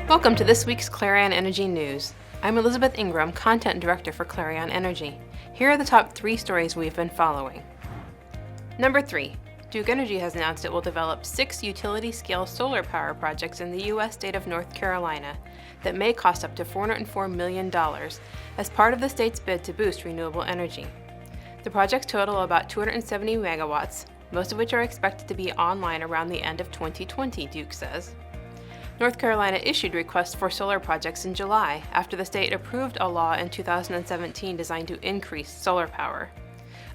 Welcome to this week's Clarion Energy News. I'm Elizabeth Ingram, Content Director for Clarion Energy. Here are the top 3 stories we've been following. Number 3. Duke Energy has announced it will develop 6 utility-scale solar power projects in the U.S. state of North Carolina that may cost up to $404 million as part of the state's bid to boost renewable energy. The projects total about 270 megawatts, most of which are expected to be online around the end of 2020, Duke says. North Carolina issued requests for solar projects in July after the state approved a law in 2017 designed to increase solar power.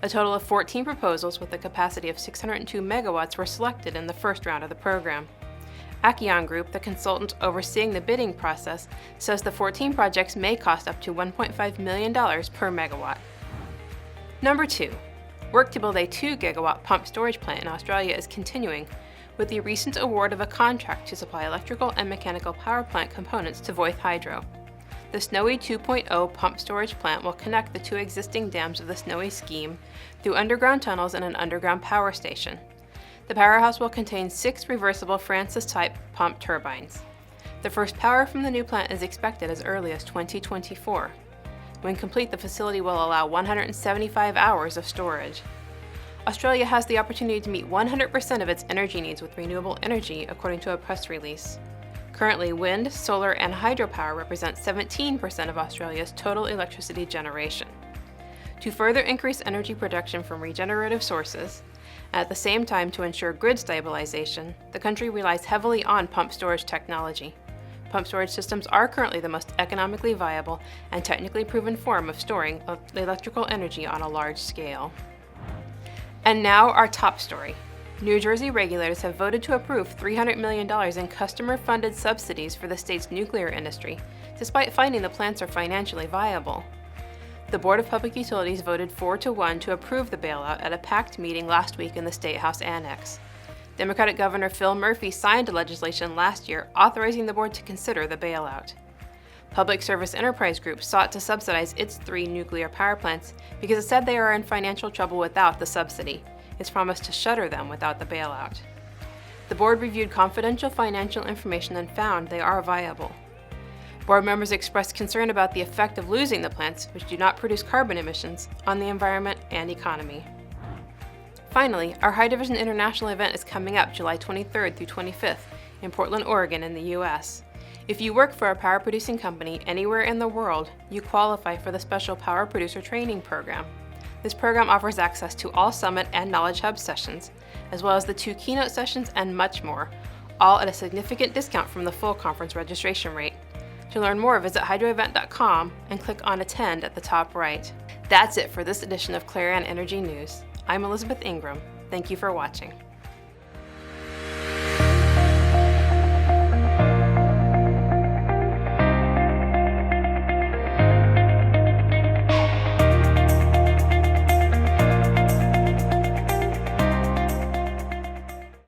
A total of 14 proposals with a capacity of 602 megawatts were selected in the first round of the program. Acheon Group, the consultant overseeing the bidding process, says the 14 projects may cost up to $1.5 million per megawatt. Number 2. Work to build a 2-gigawatt pumped storage plant in Australia is continuing, with the recent award of a contract to supply electrical and mechanical power plant components to Voith Hydro. The Snowy 2.0 pumped storage plant will connect the 2 existing dams of the Snowy scheme through underground tunnels and an underground power station. The powerhouse will contain 6 reversible Francis-type pump turbines. The first power from the new plant is expected as early as 2024. When complete, the facility will allow 175 hours of storage. Australia has the opportunity to meet 100% of its energy needs with renewable energy, according to a press release. Currently, wind, solar, and hydropower represent 17% of Australia's total electricity generation. To further increase energy production from regenerative sources, and at the same time to ensure grid stabilization, the country relies heavily on pumped storage technology. Pumped storage systems are currently the most economically viable and technically proven form of storing electrical energy on a large scale. And now our top story. New Jersey regulators have voted to approve $300 million in customer-funded subsidies for the state's nuclear industry, despite finding the plants are financially viable. The Board of Public Utilities voted 4-1 to approve the bailout at a packed meeting last week in the State House Annex. Democratic Governor Phil Murphy signed legislation last year authorizing the board to consider the bailout. Public Service Enterprise Group sought to subsidize its 3 nuclear power plants because it said they are in financial trouble without the subsidy. It's promised to shutter them without the bailout. The board reviewed confidential financial information and found they are viable. Board members expressed concern about the effect of losing the plants, which do not produce carbon emissions, on the environment and economy. Finally, our High Division International event is coming up July 23rd through 25th in Portland, Oregon in the U.S. If you work for a power producing company anywhere in the world, you qualify for the Special Power Producer Training Program. This program offers access to all Summit and Knowledge Hub sessions, as well as the 2 keynote sessions and much more, all at a significant discount from the full conference registration rate. To learn more, visit hydroevent.com and click on Attend at the top right. That's it for this edition of Clarion Energy News. I'm Elizabeth Ingram. Thank you for watching.